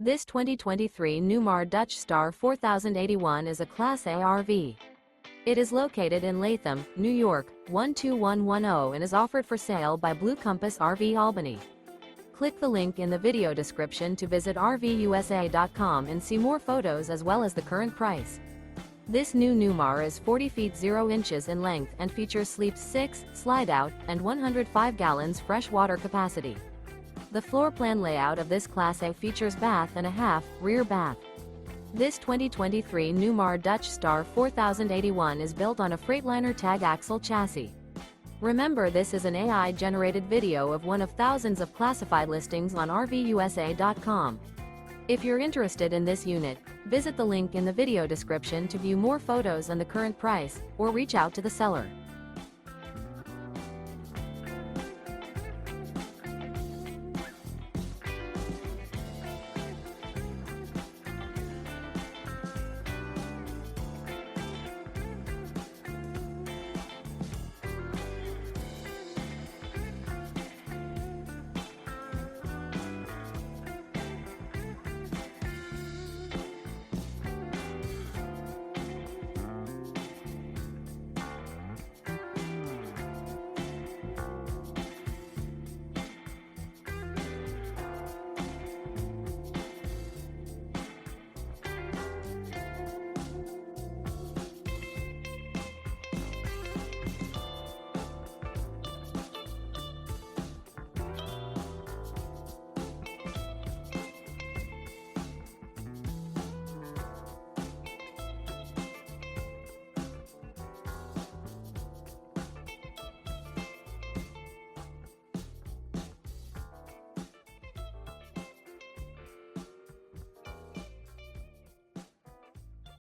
This 2023 Newmar Dutch Star 4081 is a Class A RV. It is located in Latham, New York, 12110 and is offered for sale by Blue Compass RV Albany. Click the link in the video description to visit RVUSA.com and see more photos as well as the current price. This new Newmar is 40 feet 0 inches in length and features sleeps 6, slide-out, and 105 gallons fresh water capacity. The floor plan layout of this Class A features bath and a half, rear bath. This 2023 Newmar Dutch Star 4081 is built on a Freightliner Tag Axle chassis. Remember, this is an AI-generated video of one of thousands of classified listings on RVUSA.com. If you're interested in this unit, visit the link in the video description to view more photos and the current price, or reach out to the seller.